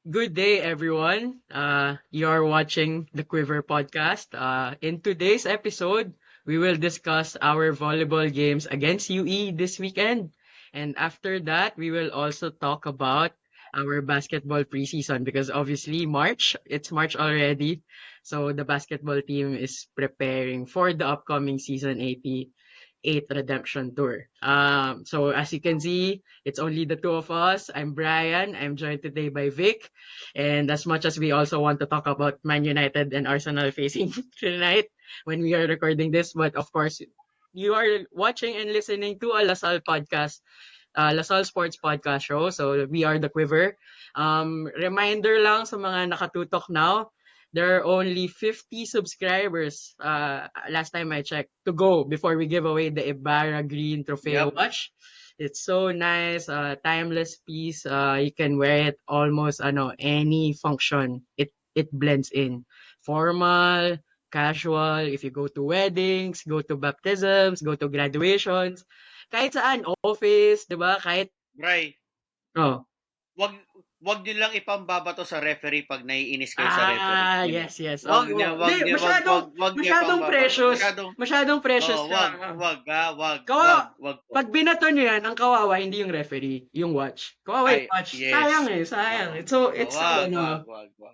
Good day, everyone. You are watching the Quiver podcast. In today's episode, we will discuss our volleyball games against UE this weekend. And after that, we will also talk about our basketball preseason because obviously it's March already. So the basketball team is preparing for the upcoming season 88 Redemption Tour. So as you can see, it's only the two of us. I'm Brian. I'm joined today by Vic. And as much as we also want to talk about Man United and Arsenal facing tonight when we are recording this, but of course, you are watching and listening to a LaSalle podcast, LaSalle Sports Podcast Show. So we are the Quiver. Reminder lang sa mga nakatutok now, there are only 50 subscribers last time I checked to go before we give away the Ibarra Green Trofeo Yep. watch. It's so nice, timeless piece. You can wear it almost any function. It blends in. Formal, casual, if you go to weddings, go to baptisms, go to graduations, kahit saan, office, 'di ba? Kahit Bray, oh. wag wag niyo lang ipambabato sa referee pag naiinis kayo sa referee, 'di ba? Yes, yes. Wag Oo. niya wag Hindi, niya wag niya masyadong ipambabato. precious. Masyadong precious siya. Wag po. Pag binato nyo yan, ang kawawa, hindi yung referee, yung watch. Kawawa yung Ay, watch. Sayang yes. eh, sayang. Oo.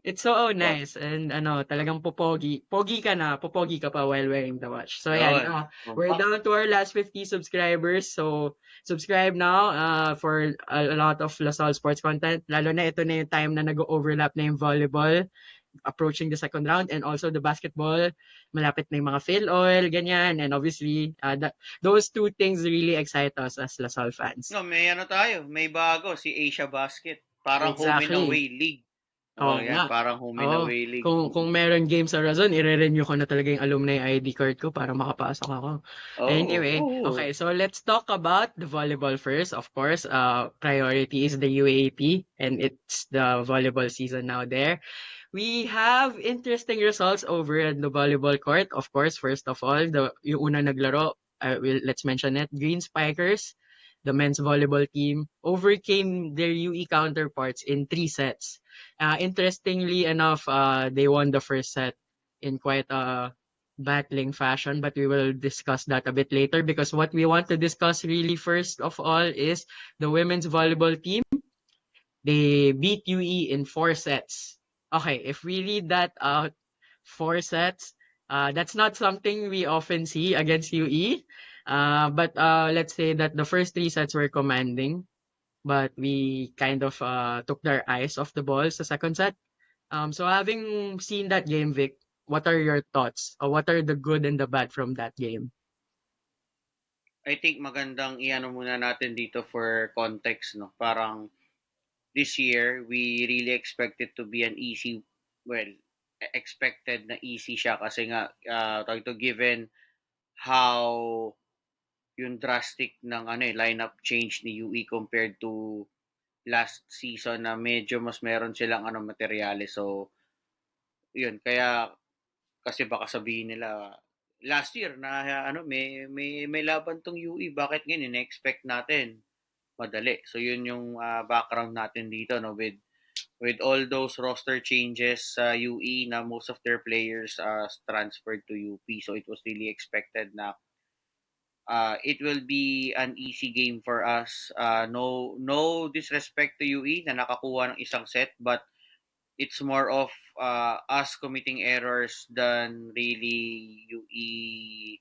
It's so Wag. nice. And talagang popogi. Popogi ka pa while wearing the watch. So ayan, Yun. we're down to our last 50 subscribers. So subscribe now for a lot of LaSalle sports content. Lalo na ito na yung time na nag-overlap na yung volleyball approaching the second round and also the basketball malapit na yung mga fill oil ganyan and obviously those two things really excite us as LaSalle fans. No, may ano tayo, may bago si Asia Basket. Parang home and Exactly. away league. Oh, Oo yan, nga. parang home and Oo. away league. Kung meron game sa Razon, ire-renew ko na talaga yung alumni ID card ko para makapasok ako. Anyway, okay, Oh. so let's talk about the volleyball first. Of course, priority is the UAAP and it's the volleyball season now there. We have interesting results over at the volleyball court. Of course, first of all, yung una naglaro, let's mention it, Green Spikers, the men's volleyball team, overcame their UE counterparts in 3 sets. Interestingly enough, they won the first set in quite a battling fashion, but we will discuss that a bit later because what we want to discuss really first of all is the women's volleyball team. They beat UE in 4 sets. Okay, if we read that out, 4 sets, that's not something we often see against UE. But let's say that the first 3 sets were commanding, but we kind of took their eyes off the ball sa second set. So having seen that game, Vic, what are your thoughts? Or what are the good and the bad from that game? I think magandang iano muna natin dito for context, no? Parang this year, we really expect it to be an easy, well, expected na easy siya kasi nga, tawag to, given how yung drastic ng lineup change ni UE compared to last season na medyo mas meron silang materyales. So, yun. Kaya, kasi baka sabihin nila, last year na may laban tong UE, bakit ngayon in-expect natin madali. So yun yung background natin dito, no, with all those roster changes sa UE na most of their players transferred to UP. So it was really expected na it will be an easy game for us. No disrespect to UE na nakakuha ng isang set, but it's more of us committing errors than really UE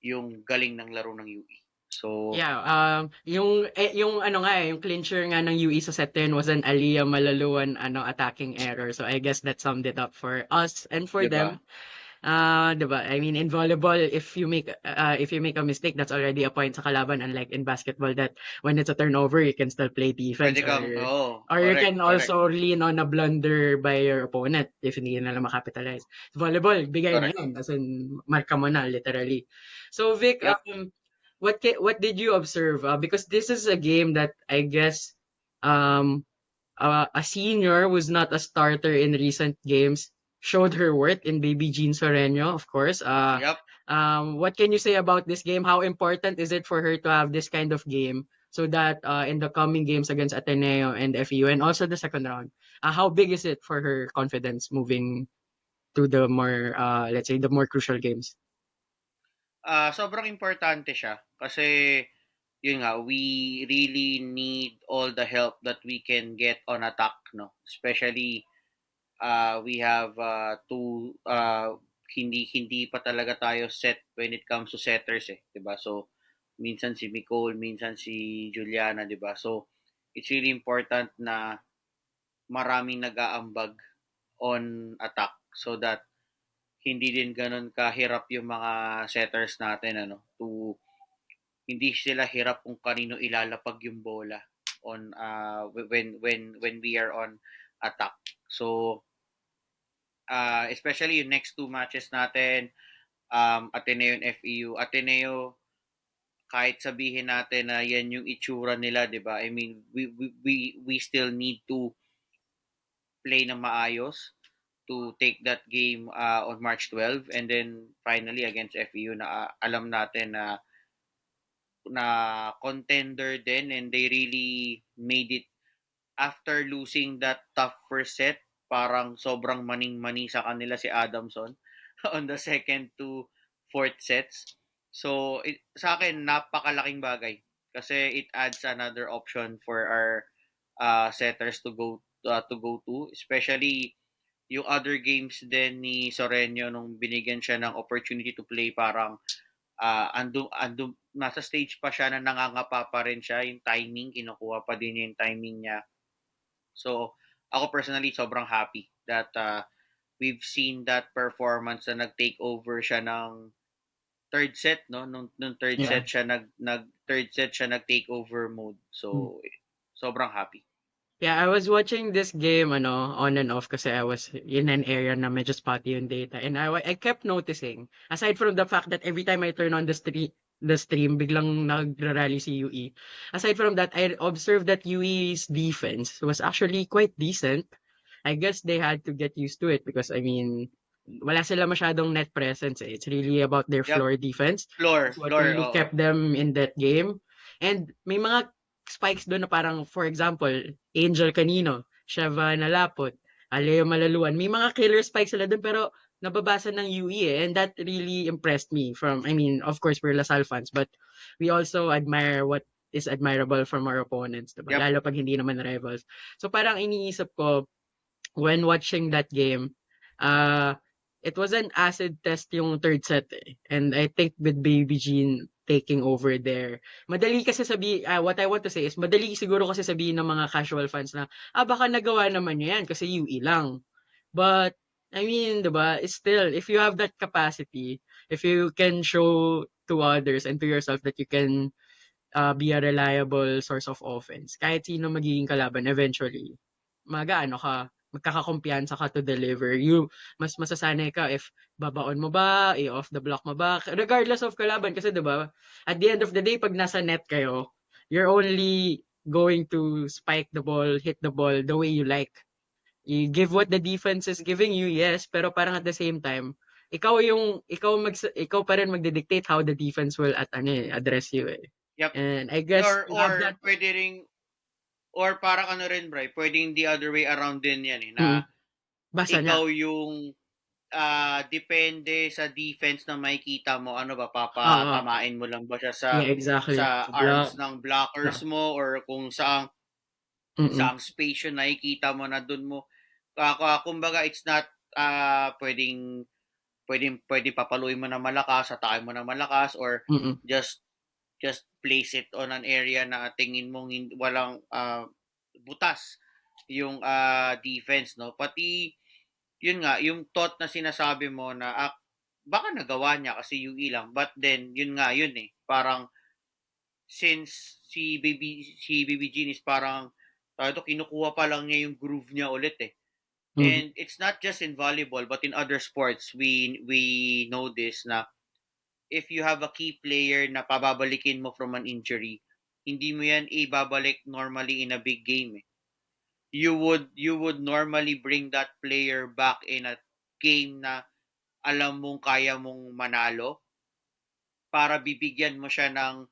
yung galing ng laro ng UE. So, Yeah, yung ano nga yung clincher nga ng UE sa set 10 was an Aliyah Malaluan attacking error. So I guess that summed it up for us and for 'di ba? them. 'Di ba? I mean in volleyball if you make a mistake that's already a point sa kalaban unlike in basketball that when it's a turnover you can still play defense Pwede kang, oo, or you correct, can correct, also lean on a blunder by your opponent if hindi na lang makapitalize. Volleyball, bigay na correct. yan. As in, marka mo na, literally. So, Vic, Yep. what did you observe? Because this is a game that I guess um, a senior who's not a starter in recent games showed her worth in Baby Jean Soreño, of course. Yep. What can you say about this game? How important is it for her to have this kind of game so that in the coming games against Ateneo and FEU and also the second round, How big is it for her confidence moving to the more, let's say, the more crucial games? Sobrang importante siya kasi yun nga, we really need all the help that we can get on attack, no? Especially we have two hindi pa talaga tayo set when it comes to setters eh, 'di ba? So minsan si Nicole, minsan si Juliana, 'di ba? So it's really important na maraming nag-aambag on attack so that hindi din ganun kahirap yung mga setters natin ano to hindi sila hirap kung kanino ilalapag yung bola on when we are on attack. So especially yung next two matches natin, Ateneo and FEU. Ateneo, kahit sabihin natin na yan yung itsura nila, 'di ba? I mean, we still need to play na maayos to take that game on March 12 and then finally against FEU na alam natin na contender din and they really made it after losing that tough first set, parang sobrang maning-mani sa kanila si Adamson on the second to fourth sets. So, sa akin, napakalaking bagay kasi it adds another option for our setters to go to, especially yung other games din ni Sorenio nung binigyan siya ng opportunity to play parang nasa stage pa siya na nangangapa pa rin siya yung timing, kinukuha pa din niya yung timing niya. So, ako personally, sobrang happy that we've seen that performance na nag-take over siya ng third set, no? Nung third Yeah. set siya third set siya nag-take over mode. Mm. So, sobrang happy. Yeah, I was watching this game, on and off kasi I was in an area na medyo spotty yung data. And I kept noticing, aside from the fact that every time I turn on the stream, biglang nagrarally si UE. Aside from that, I observed that UE's defense was actually quite decent. I guess they had to get used to it because, I mean, wala sila masyadong net presence eh. It's really about their Yep. floor defense. Floor, That's what floor, really oo. kept them in that game. And may mga spikes doon na parang, for example, Angel Canino, Sheva Nalapot, Aleo Malaluan. May mga killer spikes sila doon pero nababasa ng UE eh. And that really impressed me I mean, of course, we're Lasal fans, but we also admire what is admirable from our opponents, diba? Yep. Lalo pag hindi naman rivals. So parang iniisip ko, when watching that game, uh, it was an acid test yung third set eh. And I think with Baby Jean taking over there, madali kasi what I want to say is, madali siguro kasi sabihin ng mga casual fans na, baka nagawa naman niya yan kasi UE lang. But, I mean, diba, it's still, if you have that capacity, if you can show to others and to yourself that you can be a reliable source of offense, kahit sino magiging kalaban, eventually, mag-aano ka, magkakakumpiyansa ka to deliver. Mas masasanay ka if babaon mo ba, i-off the block mo ba, regardless of kalaban. Kasi 'di ba, at the end of the day, pag nasa net kayo, you're only going to spike the ball, hit the ball the way you like. You give what the defense is giving you, yes, pero parang at the same time, ikaw pa rin magde-dictate how the defense will address you eh. Yep. And I guess to have Or that. pwede ring or parang ano rin, Bray, pwedeng the other way around din yan eh, na Mm, basa niya. ikaw yung depende sa defense na makikita mo, ano ba, Oo. papatamain mo lang ba siya Yeah, exactly. sa Sa arms block. ng Yeah. blockers mo or kung Mm. saang space yun nakikita mo na dun mo. Kumbaga, it's not pwede papaluin mo na malakas, atakin mo na malakas, or Mm. just just place it on an area na tingin mong walang butas yung defense, no? Pati yun nga, yung thought na sinasabi mo na baka nagawa niya kasi UE lang. But then, yun nga, yun eh. Parang, since si Baby Jean is parang, kinukuha pa lang niya yung groove niya ulit eh. Mm. And it's not just in volleyball, but in other sports, we know this na if you have a key player na pababalikin mo from an injury, hindi mo yan ibabalik normally in a big game eh. You would normally bring that player back in a game na alam mong kaya mong manalo para bibigyan mo siya ng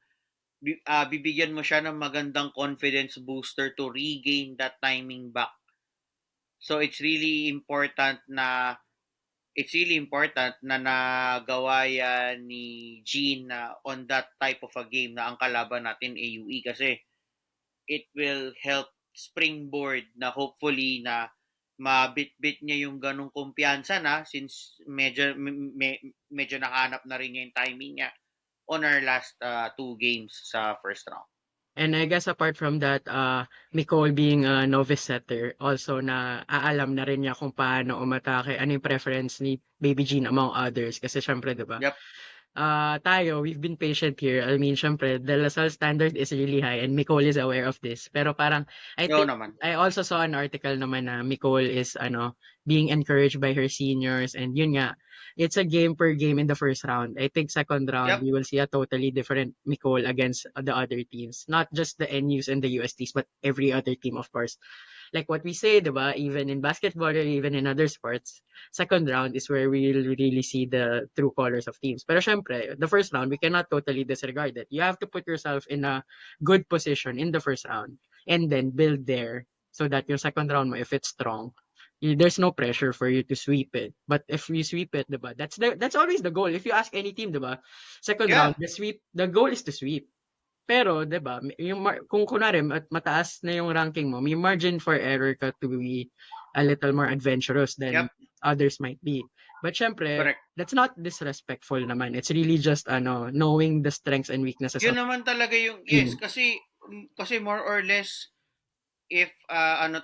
magandang confidence booster to regain that timing back So it's really important na nagawa yan ni Gene na on that type of a game na ang kalaban natin AUE kasi it will help springboard na hopefully na mabit-bit niya yung ganong kumpiyansa na since medyo nakahanap na rin niya yung timing niya on our last two games sa first round. And I guess apart from that, Nicole being a novice setter, also na aalam na rin niya kung paano umatake, ano yung preference ni Baby Jean among others. Kasi syempre, di ba, Yep. tayo, we've been patient here. I mean, syempre, the Lasal standard is really high and Nicole is aware of this. Pero parang, I Oo think, naman. I also saw an article naman na Nicole is, being encouraged by her seniors. And yun nga, it's a game per game in the first round. I think second round, Yep. we will see a totally different Nicole against the other teams. Not just the NUs and the USTs, but every other team, of course. Like what we say, diba? Even in basketball or even in other sports, second round is where we will really see the true colors of teams. Pero syempre, the first round, we cannot totally disregard it. You have to put yourself in a good position in the first round and then build there so that your second round mo, if it's strong, there's no pressure for you to sweep it. But if you sweep it, diba? That's always the goal. If you ask any team, diba? Second Yeah. round, the goal is to sweep. Pero 'di ba, kung kunwari mataas na yung ranking mo, may margin for error ka to be a little more adventurous than Yep. others might be. But syempre, Correct. that's not disrespectful naman. It's really just knowing the strengths and weaknesses Yun of naman talaga yung yes team. kasi more or less if on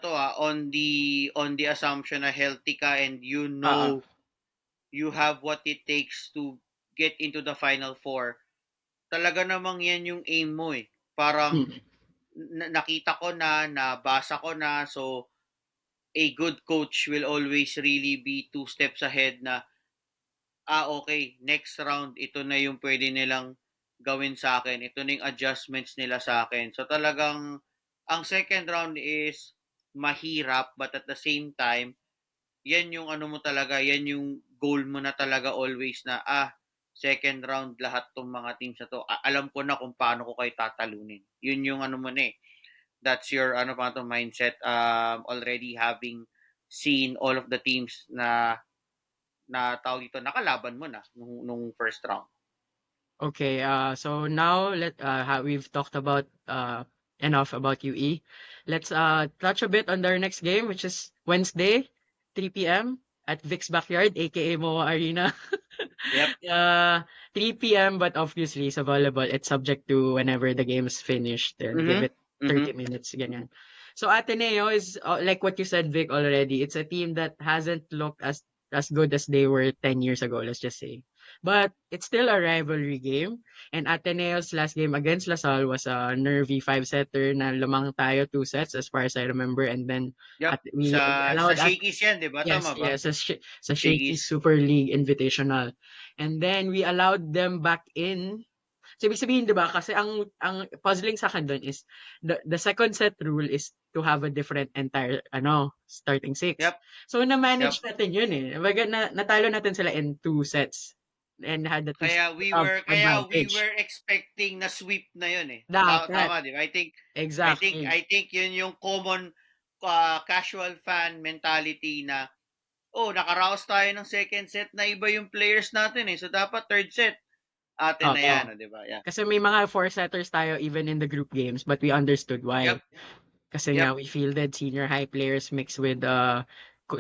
the assumption na healthy ka and you Oo. know you have what it takes to get into the final four, talaga namang yan yung aim mo eh. Parang Mm. nakita ko na, nabasa ko na, so a good coach will always really be two steps ahead na okay, next round, ito na yung pwede nilang gawin sa akin. Ito na yung adjustments nila sa akin. So talagang, ang second round is mahirap, but at the same time, yan yung ano mo talaga, yan yung goal mo na talaga always na, second round lahat tong mga teams na to. Alam ko na kung paano ko kayo tatalunin. Yun yung ano mo na eh. That's your ano pa to mindset already having seen all of the teams na tawag dito nakalaban mo na nung first round. Okay, so now we've talked about enough about UE. Let's touch a bit on their next game, which is Wednesday, 3 p.m. at Vic's Backyard, aka Moa Arena. Yep. uh, 3 p.m. but obviously sa volleyball, it's subject to whenever the game is finished. Then give Mhm. it 30 minutes, ganyan. So Ateneo is like what you said, Vic, already. It's a team that hasn't looked as good as they were 10 years ago, let's just say. But it's still a rivalry game. And Ateneo's last game against LaSalle was a nervy five-setter na lamang tayo two sets as far as I remember. And then Yep. we Sa allowed Shakey's yan, 'di ba? yes, Tama ba? yes, sa Shaky Shakey's. Super League Invitational. And then we allowed them back in. So, ibig sabihin, di ba, kasi ang puzzling sa akin doon is the second set rule is to have a different entire, starting six. Yep. So, na-manage Yep. natin yun eh. Baga, natalo natin sila in two sets and had the two Kaya sets of we advantage. were expecting na sweep na 'yon eh. Dapat. Tama, 'di ba? Exactly. I think 'yun yung common casual fan mentality na nakaraos tayo ng second set na iba yung players natin eh. So dapat third set atin na Oo. 'yan, 'di ba? Yeah. Kasi may mga four-setters tayo even in the group games, but we understood Yep. why. Kasi Yep. nga we fielded senior high players mixed with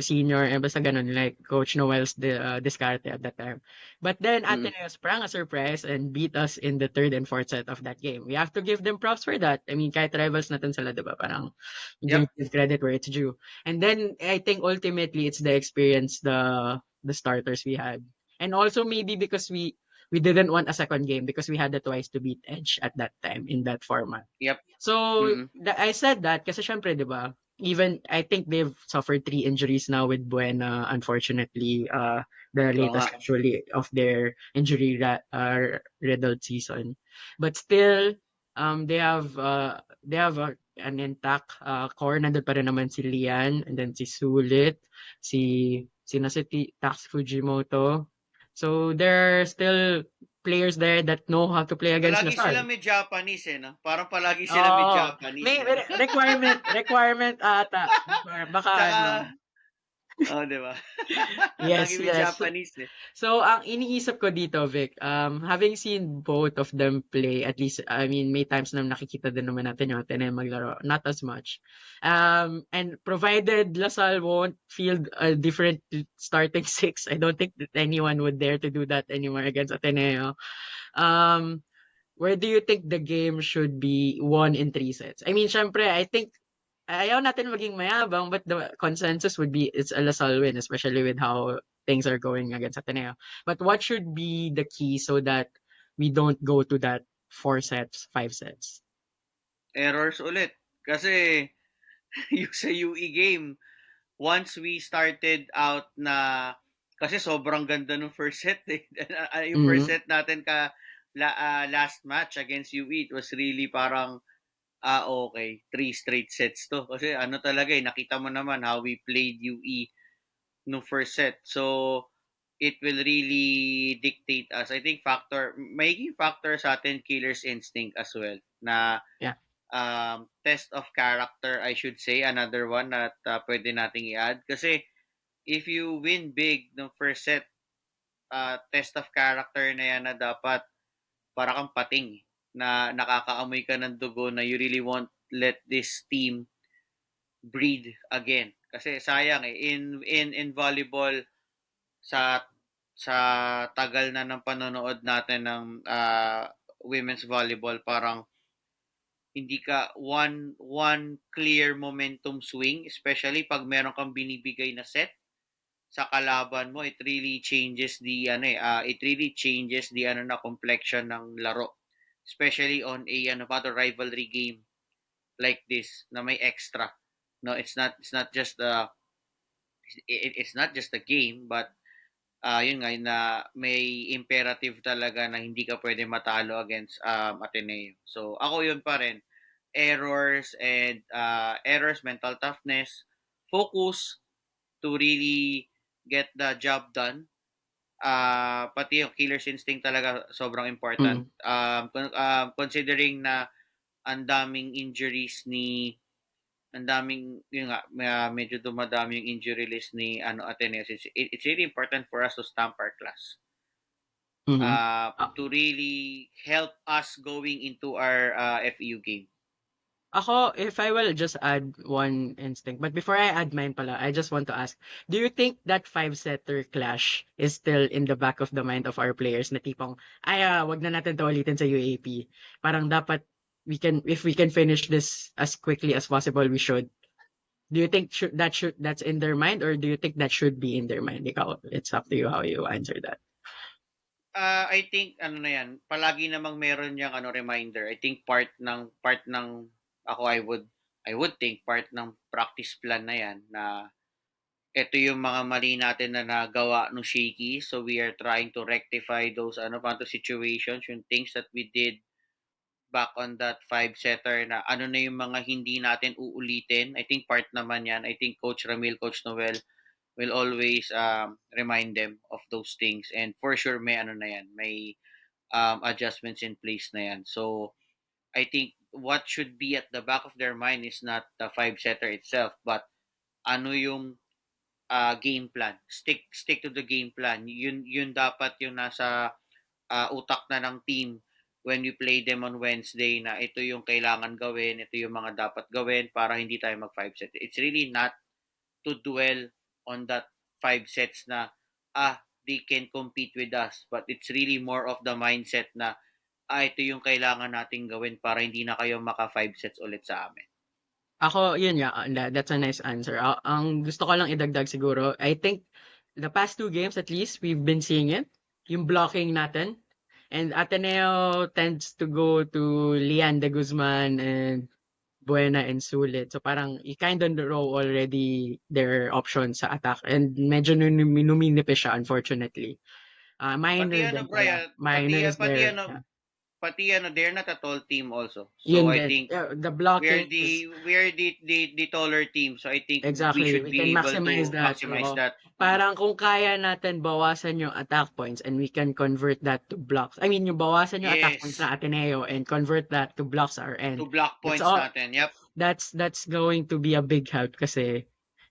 senior and basta ganun like Coach Noel's Descarte at that time. But then Mm-mm. Ateneo sprang a surprise and beat us in the third and fourth set of that game. We have to give them props for that. I mean, kahit rivals natin sila, diba? Parang Yep. give credit where it's due. And then I think ultimately it's the experience the starters we had. And also maybe because we didn't want a second game because we had the twice to beat Edge at that time in that format. Yep. So, Mm-mm. I said that kasi syempre, 'di ba? Even I think they've suffered three injuries now with Buena. Unfortunately, the Oo nga. latest actually of their injury riddled season. But still, they have an intact core. Nandun pa rin naman si Lian and then si Sulit, si Tax Fujimoto. So there are still players there that know how to play against Palagi sila Lasal. may Japanese eh, no? Parang palagi sila may Oo. Japanese May eh, no? requirement ata. Baka Tsaka, ano. Oh, 'di ba? Yes, Lagi may yes. Japanese, eh. So, ang iniisip ko dito, Vic, having seen both of them play, at least, I mean, may times na nakikita din naman natin yung Ateneo maglaro, not as much. And provided Lasal won't field a different starting six, I don't think that anyone would dare to do that anymore against Ateneo. Um, where do you think the game should be won in three sets? I mean, syempre, I think ayaw natin maging mayabang, but the consensus would be it's a Lasal win, especially with how things are going against Ateneo. But what should be the key so that we don't go to that four sets, five sets? Errors ulit. Kasi yung sa UE game, once we started out na kasi sobrang ganda ng first set eh. Yung first Mm-hmm. set natin last match against UE, it was really parang okay, three straight sets to. Kasi ano talaga eh, nakita mo naman how we played UE no first set. So, it will really dictate us. I think magiging factor sa atin killer's instinct as well na Yeah. test of character, I should say, another one that pwede nating i-add. Kasi if you win big no first set, test of character na yan na dapat para kang pating na nakakaamoy ka ng dugo na you really won't let this team breed again. Kasi sayang eh in volleyball sa sa tagal na ng panonood natin ng women's volleyball parang hindi ka one clear momentum swing, especially pag meron kang binibigay na set sa kalaban mo, it really changes the ano na complexion ng laro, especially on a ano pa to rivalry game like this na may extra. No, it's not just a game, but yun nga na may imperative talaga na hindi ka pwede matalo against Ateneo. So ako yun pa rin, errors, mental toughness, focus to really get the job done. Pati yung killer's instinct talaga sobrang important. Mm-hmm. Considering na ang daming injuries ni ang daming yun nga medyo dumadami yung injury list ni ano Ateneo. It's really important for us to stamp our class. Mm-hmm. To really help us going into our FEU game. Ako, if I will just add one instinct, but before I add mine pala, I just want to ask, do you think that five-setter clash is still in the back of the mind of our players na tipong, wag na natin to ulitin sa UAP. Parang dapat, if we can finish this as quickly as possible, we should. Do you think that's in their mind, or do you think that should be in their mind? Ikaw, it's up to you how you answer that. I think ano na yan, palagi namang meron yang ano reminder. I think part ng ako I would think part ng practice plan na yan na ito yung mga mali natin na nagawa no shaky. So we are trying to rectify those ano pa to situations, yung things that we did back on that five setter na ano na yung mga hindi natin uulitin. I think part naman yan. I think Coach Ramil, Coach Noel will always remind them of those things. And for sure may ano na yan, may adjustments in place na yan. So I think what should be at the back of their mind is not the five setter itself, but ano yung game plan. Stick to the game plan. Yun dapat yung nasa utak na ng team when we play them on Wednesday na ito yung kailangan gawin, ito yung mga dapat gawin para hindi tayo mag five set. It's really not to dwell on that five sets na they can compete with us, but it's really more of the mindset na ito yung kailangan nating gawin para hindi na kayo maka five sets ulit sa amin. Ako, yun nga, that's a nice answer. Ang gusto ko lang idagdag siguro, I think the past two games at least, we've been seeing it. Yung blocking natin. And Ateneo tends to go to Lian de Guzman and Buena and Sulit. So parang you kind of know already their options sa attack. And medyo numinipis siya, unfortunately. Pati Minor ano din pala. Brian, Minor is there. Yeah. pati ano they're not a tall team also. So Yun I din. think The we are blocking the is we are the taller team. So I think we exactly. should We be can able to maximize that. maximize Oo. that. Parang kung kaya natin bawasan yung attack points and we can convert that to blocks. I mean, yung bawasan yung attack points Yes. na Ateneo and convert that to blocks our To end. block That's points all. natin. Yep. That's going to be a big help kasi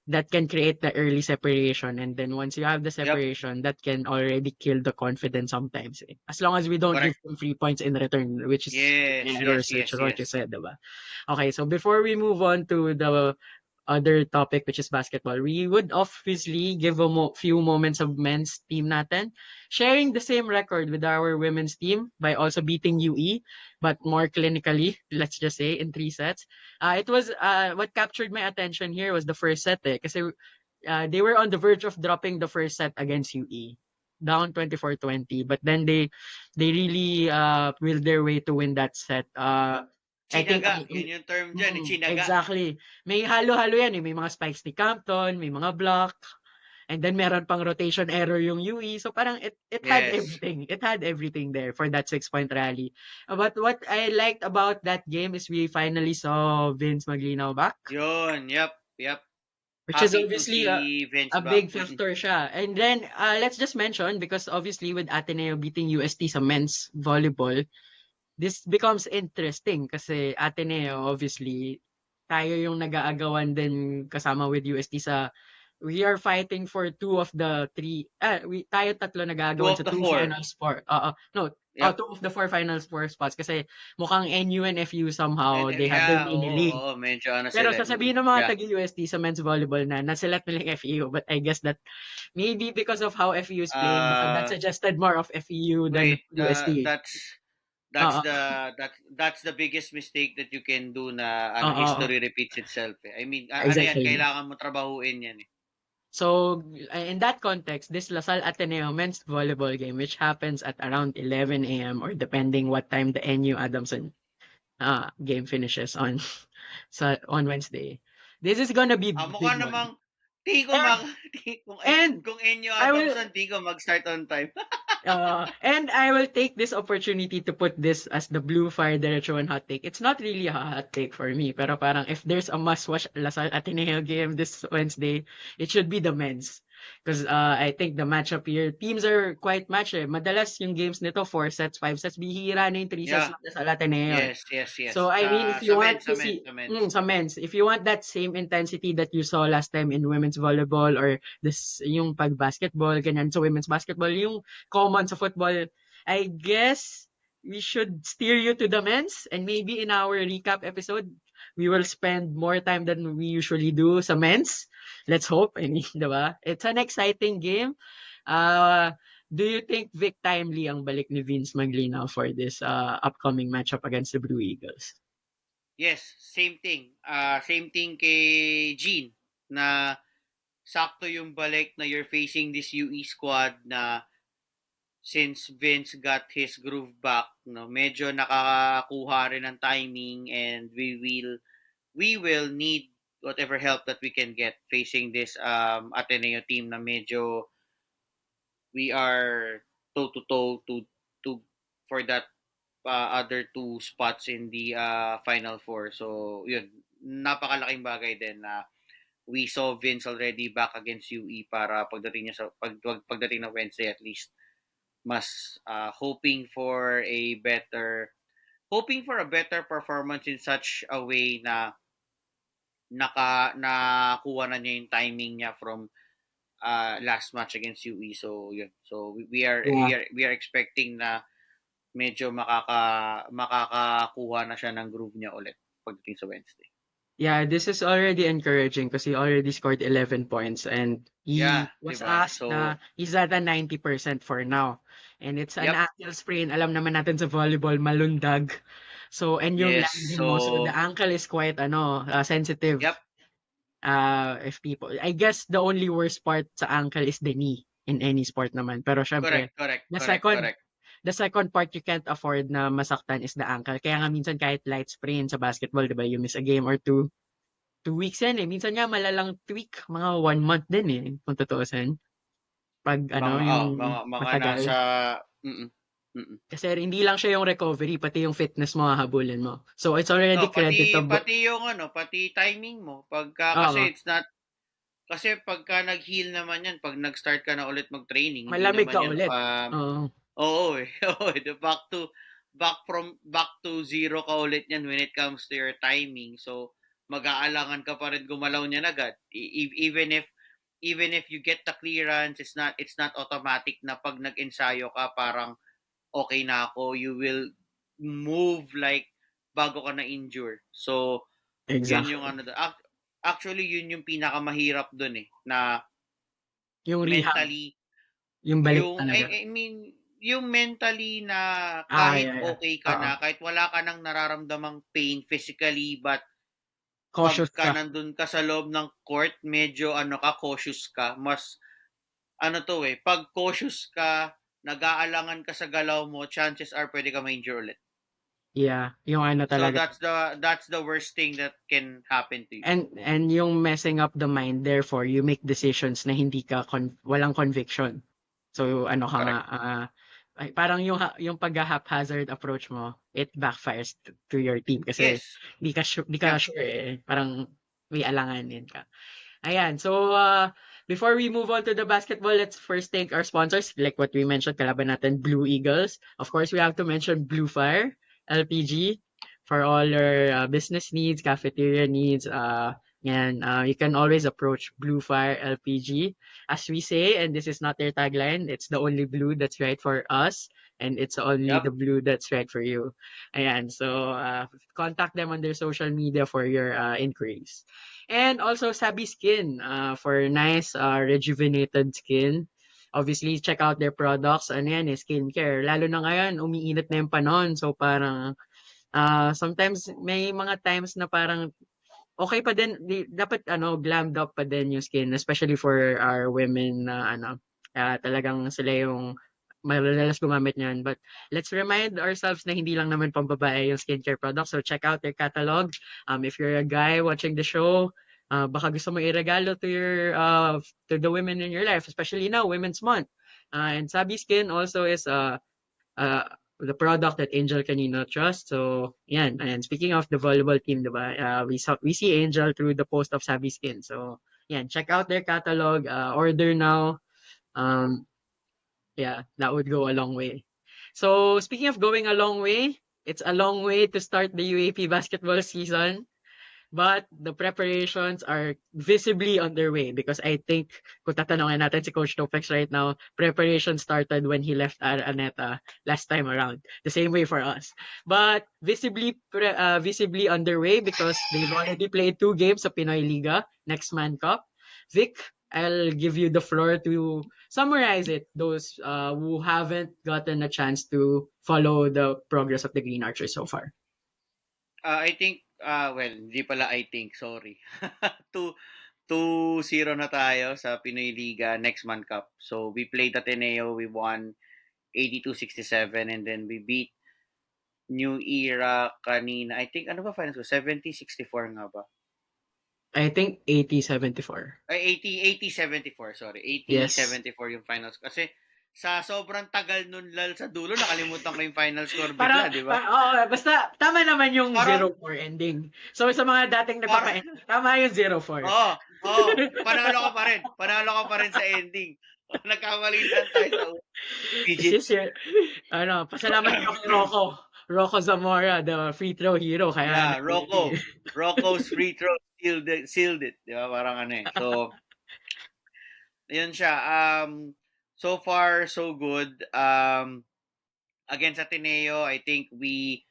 that can create the early separation. And then once you have the Yep. separation, that can already kill the confidence sometimes. Eh. As long as we don't give Correct. them free points in return, which is Yes. errors, Yes. which Yes. is what you Yes. said, diba? Okay, so before we move on to the other topic, which is basketball, we would obviously give a few moments of men's team natin, sharing the same record with our women's team by also beating UE, but more clinically, let's just say, in 3 sets. It was what captured my attention here was the first set, eh, kasi they were on the verge of dropping the first set against UE, down 24-20, but then they really willed their way to win that set. I think Chinaga. Yun yung term dyan. Chinaga. exactly. May halo-halo yan eh. May mga spikes ni Campton, may mga block, and then meron pang rotation error yung UE. So parang it had Yes. everything. It had everything there for that 6-point rally. But what I liked about that game is we finally saw Vince Maglinaw back, Yun. Yep. Yep. which is Happy to obviously see Vince a back. big factor siya. And then let's just mention, because obviously with Ateneo beating UST sa men's volleyball, this becomes interesting kasi Ateneo, obviously, tayo yung nag-aagawan din kasama with UST sa we are fighting for two of the three tayo tatlo Two nag-aagawan of sa the two four. finals four. No, Yep. two of the four finals four spots kasi mukhang NU and FU somehow And they have their yeah, mini oo, league. oo, medyo ano Pero sila. sasabihin ng mga Yeah. taga-UST sa men's volleyball na naselat nila yung FEU, but I guess that maybe because of how FEU is playing, baka that Uh, suggested more of FEU than wait, UST. that's Oo, that's the biggest mistake that you can do na ano oo, history repeats itself eh. I mean, ano yan, exactly. kailangan mo trabahuin yan eh. So, in that context, this Lasal Ateneo men's volleyball game, which happens at around 11 a.m. or depending what time the NU Adamson game finishes on on Wednesday. This is gonna be Mukha big one. namang tingin ko And and kung Enyo I will Adamson, tingin ko mag-start on time. and I will take this opportunity to put this as the Blue Fire Derecho and hot take. It's not really a hot take for me, pero parang if there's a must-watch Lasal Ateneo game this Wednesday, it should be the men's. Because I think the matchup here, teams are quite matched eh. Madalas yung games nito, 4 sets, 5 sets, bihira na yung 3 sets Yeah. ng Lasal Ateneo eh. Yes, yes, yes. So I mean, if you want to see Sa men's. sa men's, if you want that same intensity that you saw last time in women's volleyball or this yung pag basketball ganyan sa women's basketball, yung common sa football, I guess we should steer you to the men's, and maybe in our recap episode we will spend more time than we usually do sa men's. Let's hope. I mean, diba? It's an exciting game. Uh, do you think Vic Timely ang balik ni Vince Maglinaw for this upcoming matchup against the Blue Eagles? Yes, same thing. Same thing kay Gene na sakto yung balik na you're facing this UE squad na since Vince got his groove back, no, medyo nakakakuha rin ng timing and we will need whatever help that we can get facing this Ateneo team na medyo we are toe to toe to for that other two spots in the final four. So, yun, napakalaking bagay din na we saw Vince already back against UE para pagdating niya sa pagdating ng Wednesday at least mas hoping for a better performance in such a way na nakuha na niya yung timing niya from last match against UE. So yun. So we are Yeah. we are we are expecting na medyo makakakuha na siya ng groove niya ulit pagdating sa Wednesday. Yeah, this is already encouraging because he already scored 11 points and he Yeah, 'di was ba? asked So, na he's at a 90% for now. And it's an yep. ankle sprain. Alam naman natin sa volleyball, malundag. So, and yung Yes. landing mo. So, the So, ankle is quite sensitive. yep. If people, I guess the only worst part sa ankle is the knee in any sport naman. Pero syempre, Correct, correct, the correct, second correct. the second part you can't afford na masaktan is the ankle. Kaya nga minsan kahit light sprain sa basketball, 'di ba? You miss a game or two. 2 weeks yan eh. Minsan nga malalang tweak, mga 1 month din eh, kung tutuusin. Pag yung Mga nasa matagal. mm. Mm. Kasi hindi lang siya yung recovery, pati yung fitness mo hahabulin mo. So it's No, already pati creditable. pati yung pati timing mo. Pagka Oo, kasi it's not kasi pagka nag-heal naman 'yan, pag nag-start ka na ulit mag-training, hindi malamig naman ka 'yan ulit. Oo. oo eh. Oo, eh. Back to zero ka ulit 'yan when it comes to your timing. So mag-aalangan ka pa rin gumalaw niyan agad. Even if you get the clearance, it's not automatic na pag nag-ensayo ka parang okay na ako, you will move like bago ka na injure. So yun yung Exactly. ano actually yun yung pinakamahirap doon na Yung rehab, mentally yung balik yung talaga. I mean yung mentally na kahit Yeah, yeah. okay ka Oo. na, kahit wala ka nang nararamdamang pain physically, but Cautious pagka ka. nandun ka sa loob ng court, medyo cautious ka. Mas pag cautious ka, nag-aalangan ka sa galaw mo, chances are pwede ka ma-injure ulit. Yeah, yung ano So talaga. that's the worst thing that can happen to you. And yung messing up the mind, therefore, you make decisions na hindi ka walang conviction. So ano ka nga, Correct. ay, parang yung pag-haphazard approach mo, it backfires to your team kasi Yes. di ka Yeah. sure eh. Parang may alanganin ka. Ayan. So, before we move on to the basketball, let's first thank our sponsors. Like what we mentioned, kalaban natin, Blue Eagles. Of course, we have to mention Blue Fire, LPG, for all your business needs, cafeteria needs. You can always approach Blue Fire LPG. As we say, and this is not their tagline, it's the only blue that's right for us, and it's only Yep. the blue that's right for you. Ayan. So, contact them on their social media for your inquiries. And also Sabi Skin for nice rejuvenated skin. Obviously, check out their products. Ano yan, skincare. Lalo na ngayon, umiinit na yung panahon. So parang sometimes may mga times na parang okay pa din, dapat glammed up pa din yung skin, especially for our women na talagang sila yung madalas gumamit niyan. But let's remind ourselves na hindi lang naman pambabae yung skincare products. So check out their catalog. If you're a guy watching the show, baka gusto mo iregalo to the women in your life, especially now, Women's Month. And Sabi Skin also is uh, the product that Angel Canino trusts. So, yan. And speaking of the volleyball team, diba? We see Angel through the post of Sabi Skin. So, yan. Check out their catalog. Order now. Um, yeah, that would go a long way. So, speaking of going a long way, it's a long way to start the UAP basketball season. But the preparations are visibly underway because I think kung tatanungin natin si Coach Topex right now, preparation started when he left Araneta last time around. The same way for us. But visibly underway because they've already played 2 games sa Pinoy Liga, Next Man Cup. Vic, I'll give you the floor to summarize it, those who haven't gotten a chance to follow the progress of the Green Archers so far. I think well, hindi pala I think, sorry. 2-0 na tayo sa Pinoy Liga next month cup. So we played Ateneo, we won 82-67, and then we beat New Era kanina. I think ano ba finals ko? 70-64 nga ba? I think 80-74. Ay 80-74, sorry. Yes. 80-74 yung finals. Kasi sa sobrang tagal nun lal sa dulo, nakalimutan ko yung final score bigla, Parang, di ba? oo, basta tama naman yung Parang 0-4 ending. So sa mga dating parang nagpapa-ending, tama yung 0-4. Oo, oo. Panalo ka pa rin. Panalo ka pa rin sa ending. Nagkamali lang tayo sa This is digits. your, pasalamat ka kay Rocco. Rocco Zamora, the free throw hero, kaya Yeah, nag-UAP. Rocco's free throw sealed it. Di ba? Parang So, yun siya. So far, so good. Against Ateneo, I think we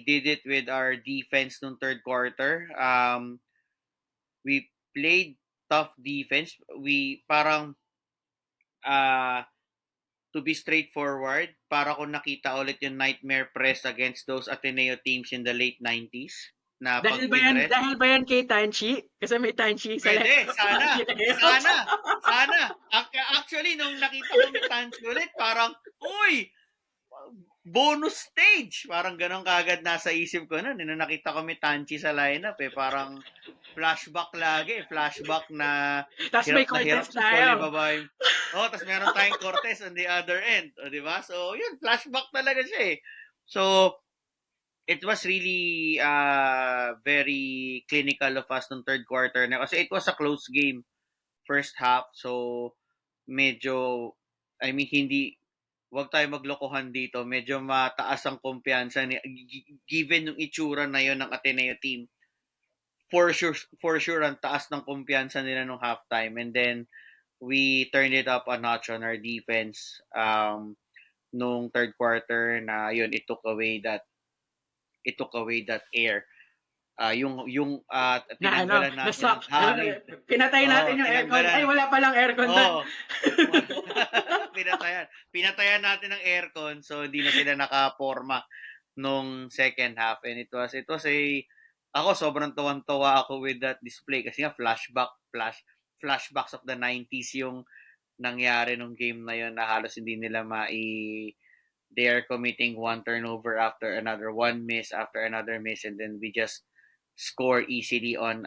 did it with our defense nung third quarter. We played tough defense. We parang uh, to be straightforward, para ko nakita ulit yung nightmare press against those Ateneo teams in the late 90s na pag pinress. Dahil ba yan kay Tanchi? Kasi may Tanchi sa Pwede, left. sana, sana, sana. Actually, nung nakita ko may Tanchi ulit, parang, uy, bonus stage. Parang ganun kagad nasa isip ko na. Nung nakita ko may Tanchi sa lineup, parang flashback lagi. Flashback Tapos may na hirap contest si Paul tayo. ibaba yung... Oh, tapos meron tayong Cortez on the other end. O, di ba? So, yun, flashback talaga siya. So, it was really very clinical of us nung third quarter na kasi it was a close game first half. So, medyo, I mean, hindi, wag tayo maglokohan dito. Medyo mataas ang kumpiyansa given yung itsura na yon ng Ateneo team. for sure ang taas ng kumpiyansa nila nung halftime, and then we turned it up a notch on our defense nung third quarter na yun, it took away that air. Na ano, Tinanggalan natin ng na-suck. hangin. Pinatay natin yung aircon. Ay, Tinanggalan. wala palang aircon doon. Oo. Pinatayan natin ng aircon, so hindi na sila nakaporma nung second half, and it was a ako sobrang tuwang-tuwa ako with that display kasi nga flashbacks of the 90s yung nangyari nung game na yun na halos hindi nila they are committing one turnover after another, one miss after another miss, and then we just score easily on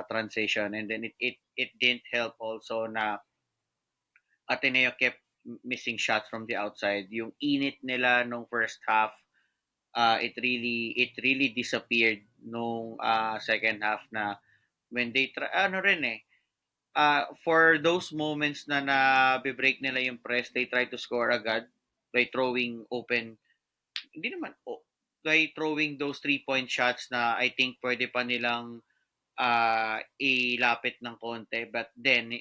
transition, and then it didn't help also na Ateneo kept missing shots from the outside. Yung init nila nung first half, it really disappeared nung second half na when they try, ano rin for those moments na na-break nila yung press, they try to score agad by throwing open, hindi naman, by throwing those 3-point shots na I think pwede pa nilang ilapit ng konti, but then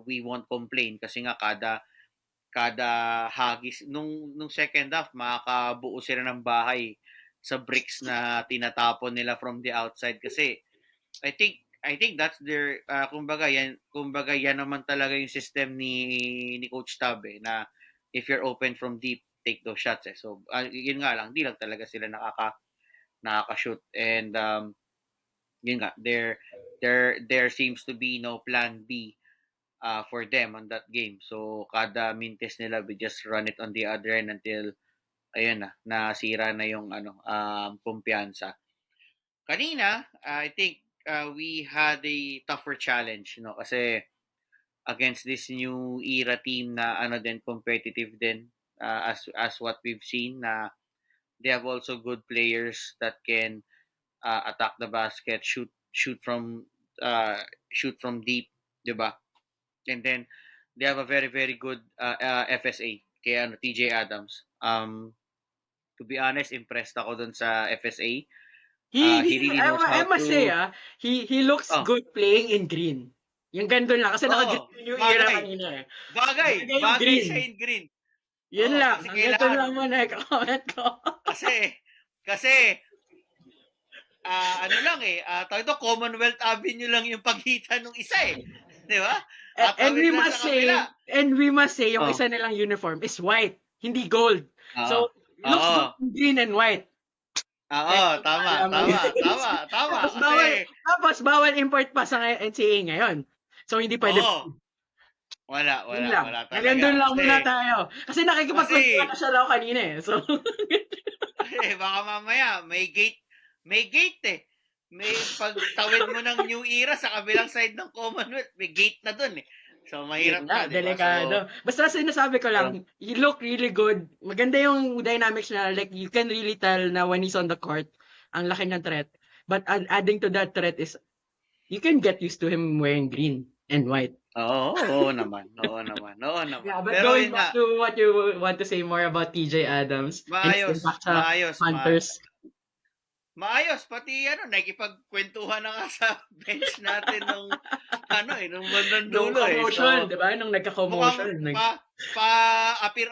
we won't complain kasi nga kada hagis nung second half makakabuo sila ng bahay sa bricks na tinatapon nila from the outside kasi I think that's their kumbaga yan naman talaga yung system ni Coach Tab na if you're open from deep, take those shots so yun nga lang, di lang talaga sila nakaka-shoot, and yun nga, there seems to be no plan B for them on that game. So kada mintes nila, we just run it on the other end until ayun na, nasira na yung kumpiyansa. Kanina, I think we had a tougher challenge, kasi against this new era team na din competitive din, as what we've seen na they have also good players that can attack the basket, uh, shoot from deep, 'di ba? And then they have a very very good FSA kay TJ Adams. To be honest, impressed ako dun sa FSA. He really knows I how must say, to he looks oh, good playing in green. Yung ganun lang, kasi oo, naka-green yung era bagay. kanina eh. Bagay, Bagay yung bagay green. siya in green. Yun Oo, lang, kasi hanggang doon kailangan lang muna i-comment ko. kasi kasi ano lang tawag ito, Commonwealth Avenue lang yung pagitan ng isa 'di ba? And Tawid we lang must sa kabila. say, yung Oh, isa nilang uniform is white, hindi gold. oo. So, it looks Oo. good in green and white. Oo, Kaya tama, malaman tama, guys. tama, tama. tapos Kasi, bawal import pa sa NCAA ngayon. So, hindi pwede. oo, Yun lang. wala Hanggang talaga. doon lang muna tayo. Kasi nakikipagkwentuhan Kasi, na siya daw kanina eh. So, baka mamaya, may gate May pagtawid mo ng New Era sa kabilang side ng Commonwealth, may gate na dun So, yun mahirap nga, na, di ba? delikado. Basta sinasabi ko So, lang, he look really good. Maganda yung dynamics na, like, you can really tell na when he's on the court, ang laki ng threat. But adding to that threat is, you can get used to him wearing green and white. oo naman, oo naman, oo naman. Yeah, but Pero going yun back nga, to what you want to say more about TJ Adams and his maayos, impact sa maayos, Panthers. maayos, pati nakipagkwentuhan na nga sa bench natin nung nung bandang Nung dulo commotion, So, di ba? Nung mukhang nagka-commotion.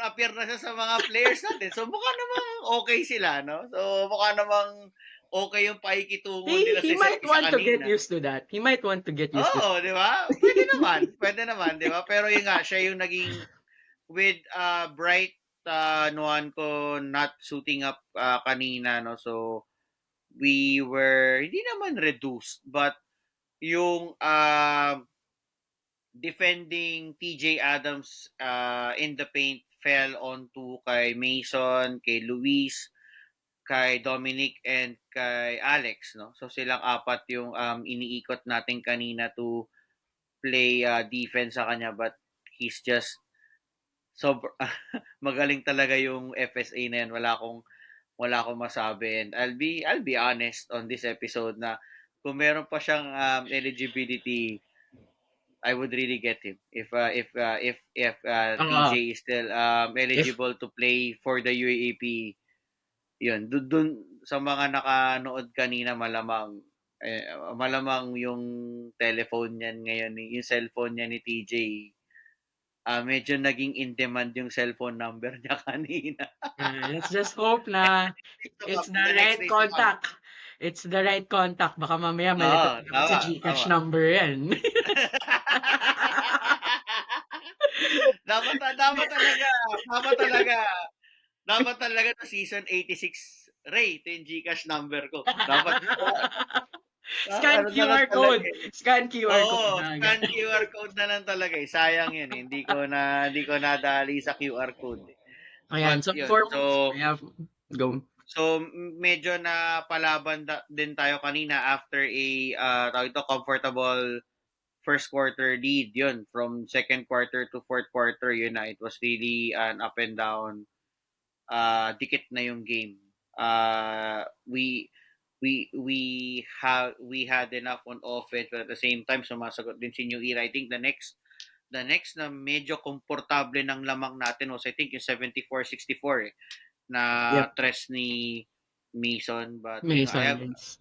appear na siya sa mga players natin. So, mukha namang okay sila, no? So, mukha namang okay yung paikitungo nila He sa isa't might isa want to get kanina. used to that. He might want to get used to Oo, di ba? Pwede naman, di ba? Pero yun nga, siya yung naging with Bright Nuan ko not suiting up kanina, no? So, we were hindi naman reduced, but yung defending TJ Adams in the paint fell onto kay Mason, kay Luis, kay Dominic, and kay Alex, no? So silang apat yung iniikot natin kanina to play defense sa kanya, but he's just so magaling talaga yung FSA na yan. Wala akong masabi, and I'll be honest on this episode na kung meron pa siyang eligibility, I would really get him if TJ uh, is still if eligible to play for the UAAP. Yun, dun sa mga nakanood kanina, malamang Malamang yung telephone niyan ngayon, yung cellphone niya ni TJ, medyo naging in demand yung cellphone number niya kanina. Let's just hope na it's In the the next right days to come. contact. It's the right contact. Baka mamaya Oo, malapit naman sa tama, GCash tama. number yan. Dapat talaga, dapat talaga na season 86, Ray, ito yung GCash number ko. Dapat, Scan ano na lang QR talaga code. eh. Scan QR code Oo, na agad. scan QR code na lang talaga eh. Sayang yun eh. Hindi ko nadali sa QR code eh. Ayan, But so yun, for so yeah, go. medyo na palaban din tayo kanina after a tawag ito, comfortable first quarter lead. Yun, from second quarter to fourth quarter, yun na. It was really an up and down, dikit na yung game. We had enough on offense, but at the same time sumasagot din si New Era. I think the next na medyo komportable ng lamang natin was I think yung 74-64 na Yep, tres ni Mason. But yun, I Mason. have It's,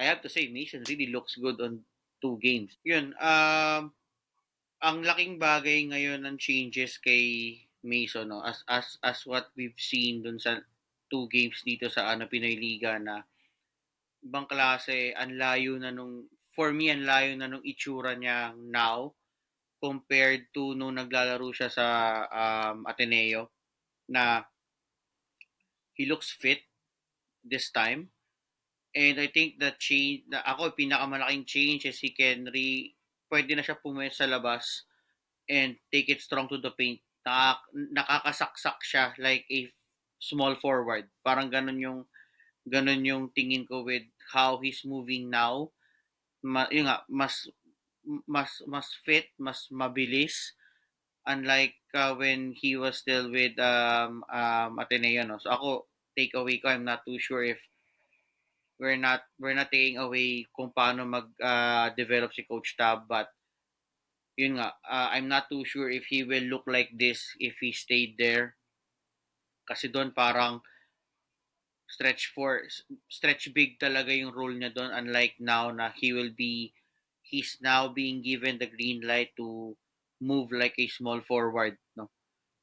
I have to say Mason really looks good on two games. Yun, ang laking bagay ngayon ng changes kay Mason, no, as what we've seen dun sa two games dito sa Pinoy Liga, na ibang klase, ang layo na nung, for me, ang layo na nung itsura niya now compared to nung naglalaro siya sa Ateneo, na he looks fit this time. And I think the change, na ako, pinakamalaking change is pwede na siya pumuwi sa labas and take it strong to the paint. Nakakasaksak siya like a small forward. Parang ganun yung tingin ko with how he's moving now. Yun nga, mas fit, mas mabilis, unlike when he was still with Ateneo, no. So ako, takeaway ko, I'm not too sure if we're not taking away kung paano mag develop si Coach Tab, but yun nga, I'm not too sure if he will look like this if he stayed there, kasi doon parang stretch big talaga yung role niya doon, unlike now na he's now being given the green light to move like a small forward, no.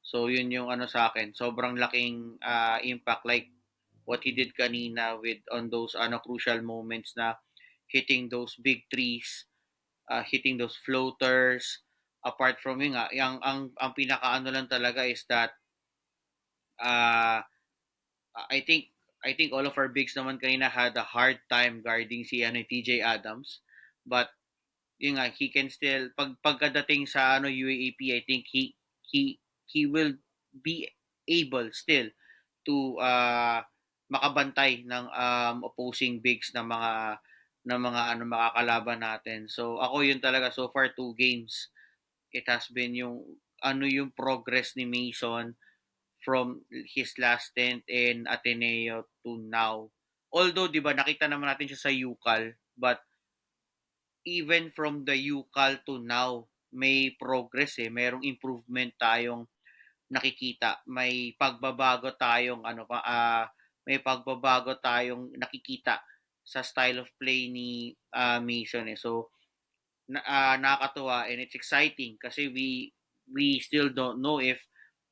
So yun yung sa akin, sobrang laking impact, like what he did kanina with on those crucial moments, na hitting those big threes, hitting those floaters. Apart from yun nga, ang pinakaano lang talaga is that uh, I think all of our bigs naman kanina had a hard time guarding si TJ Adams. But yun nga, he can still pagkadating sa UAAP, I think he will be able still to makabantay ng opposing bigs ng mga makakalaban natin. So ako, yun talaga, so far two games, it has been yung progress ni Mason from his last stint in Ateneo to now. Although, 'di ba, nakita naman natin siya sa UCAL, but even from the UCAL to now, may progress eh. Merong improvement tayong nakikita. May pagbabago tayong nakikita sa style of play ni Mason eh. So nakakatuwa, and it's exciting kasi we still don't know if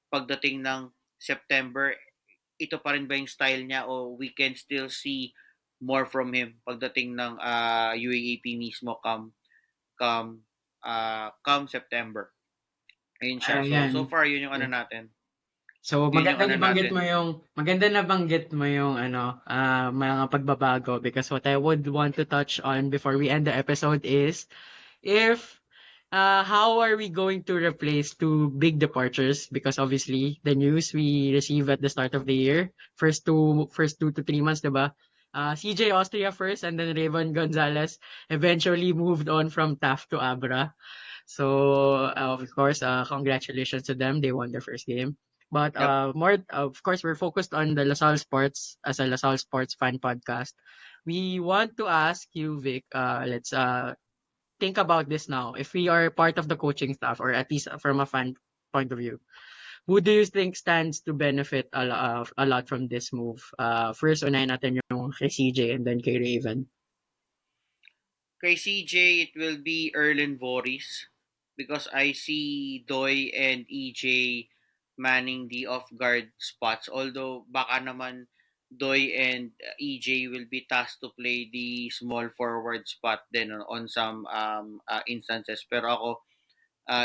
pagdating ng September, ito pa rin ba yung style niya, o we can still see more from him pagdating ng UAAP mismo come September. Ayun siya. So ayan. far yun yung Yeah. natin. So Yun yung maganda na banggit mo yung mga pagbabago, because what I would want to touch on before we end the episode is if how are we going to replace two big departures, because obviously the news we receive at the start of the year, first 2 to 3 months, diba? CJ Austria first, and then Raven Gonzalez eventually moved on from Taft to Abra. So, of course, congratulations to them. They won their first game. But Yep. more, of course, we're focused on the LaSalle Sports as a LaSalle Sports fan podcast. We want to ask you, Vic, let's think about this now. If we are part of the coaching staff, or at least from a fan point of view, who do you think stands to benefit a lot from this move? First, unahin natin yung kay CJ and then kay Raven. Kay CJ, it will be Erlen Boris because I see Doy and EJ manning the off-guard spots. Although baka naman Doy and EJ will be tasked to play the small forward spot then on some instances. Pero ako,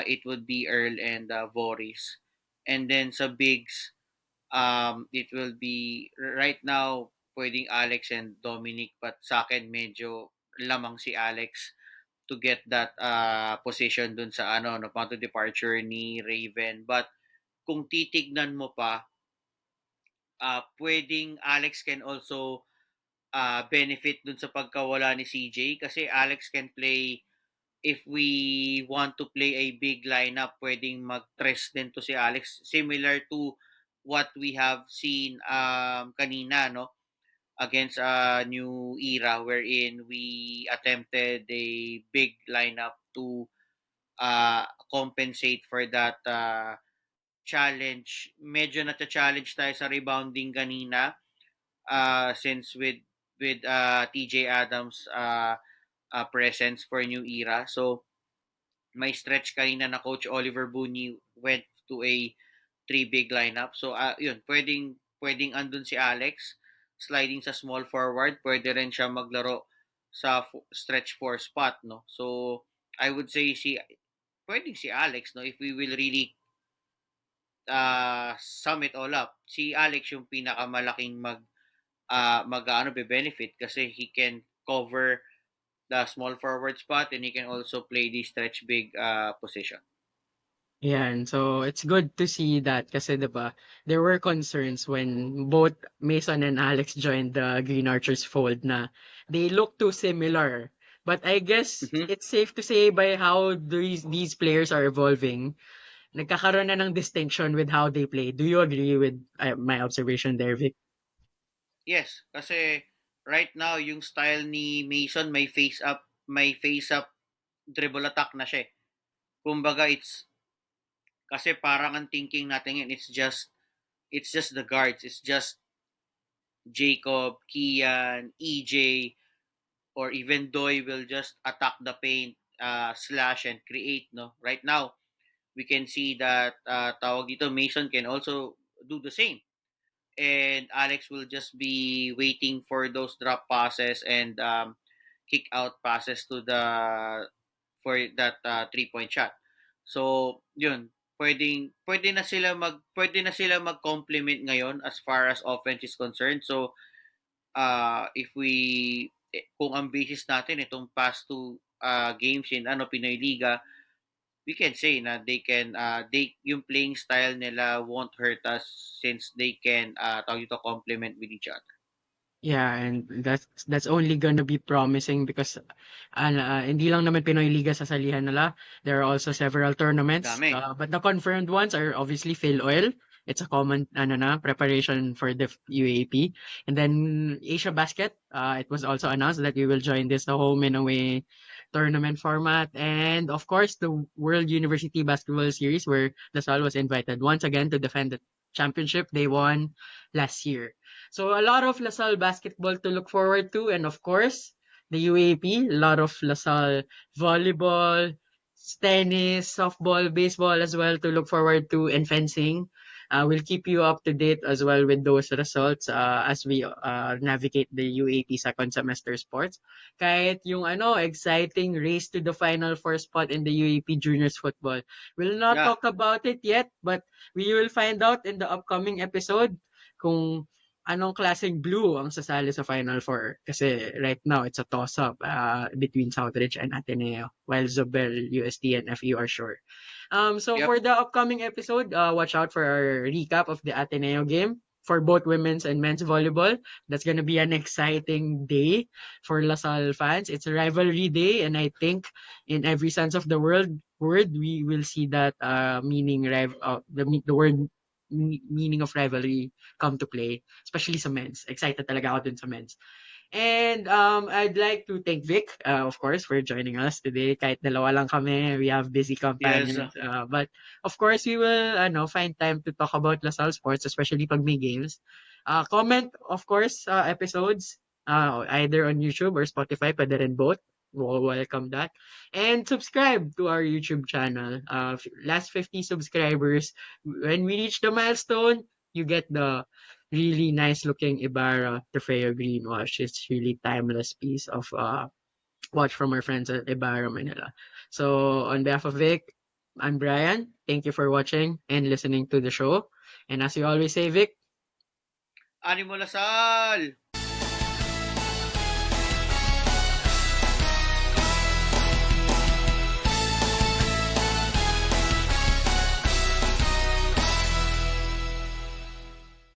it would be Earl and Boris. And then sa bigs, it will be right now pwedeng Alex and Dominic, but sa akin medyo lamang si Alex to get that position dun sa ano no to departure ni Raven. But kung titignan mo pa, pwedeng Alex can also benefit dun sa pagkawala ni CJ kasi Alex can play if we want to play a big lineup, pwedeng mag-tres din to si Alex similar to what we have seen kanina no against New Era wherein we attempted a big lineup to compensate for that challenge. Medyo na-challenge tayo sa rebounding kanina since with TJ Adams presence for New Era. So may stretch kanina na Coach Oliver Bunyi went to a three big lineup. So yun, pwedeng andun si Alex sliding sa small forward, pwede rin siya maglaro sa stretch four spot, no. So I would say pwedeng si Alex, no, if we will really sum it all up. Si Alex yung pinakamalaking ano be benefit kasi he can cover the small forward spot and he can also play the stretch big position. Yan. So, it's good to see that kasi 'di ba, there were concerns when both Mason and Alex joined the Green Archers fold na they look too similar. But I guess Mm-hmm. it's safe to say by how these players are evolving, nagkakaroon na ng distinction with how they play. Do you agree with my observation there, Vic? Yes, kasi right now yung style ni Mason may face up dribble attack na siya. Kumbaga kasi parang ang thinking natin yun, it's just the guards, it's just Jacob, Kian, EJ, or even Doy will just attack the paint, slash and create, no. Right now, we can see that tawag dito Mason can also do the same. And Alex will just be waiting for those drop passes and kick out passes to the for that 3-point shot. So, yun, pwede na sila mag-complement ngayon as far as offense is concerned. So, if kung ang basis natin itong past two games in Pinoy Liga, we can say na they yung playing style nila won't hurt us since they can tawag ito complement with each other. Yeah, and that's only gonna be promising because hindi lang naman Pinoy Liga sasalihan nila. There are also several tournaments. Dami. But the confirmed ones are obviously Phil Oil. It's a common preparation for the UAP. And then Asia Basket, it was also announced that we will join this the home and away tournament format. And of course, the World University Basketball Series where LaSalle was invited once again to defend the championship they won last year. So a lot of LaSalle basketball to look forward to, and of course, the UAP, a lot of LaSalle volleyball, tennis, softball, baseball as well to look forward to, and fencing. We'll keep you up to date as well with those results as we navigate the UAP second semester sports. Kahit yung exciting race to the final four spot in the UAP juniors football. We'll not Yeah. talk about it yet, but we will find out in the upcoming episode kung anong klaseng blue ang sasali sa Final Four. Kasi right now, it's a toss-up between Southridge and Ateneo, while Zobel, UST, and FU are sure. So Yep. for the upcoming episode, watch out for our recap of the Ateneo game for both women's and men's volleyball. That's gonna be an exciting day for LaSalle fans. It's a rivalry day, and I think in every sense of the word, we will see that the word meaning of rivalry come to play, especially sa men's. Excited talaga ako dun sa men's. And I'd like to thank Vic, of course, for joining us today. Kahit dalawa lang kami, we have busy Yes. companions. But of course, we will find time to talk about LaSalle sports, especially pag may games. Comment, of course, episodes, either on YouTube or Spotify, pwede rin both. we'll welcome that. And subscribe to our YouTube channel. Last 50 subscribers. When we reach the milestone, you get the really nice looking Ibarra Trofeo Green watch. It's really timeless piece of watch from our friends at Ibarra Manila. So on behalf of Vic, I'm Brian. Thank you for watching and listening to the show. And as you always say, Vic, Animo Lasal!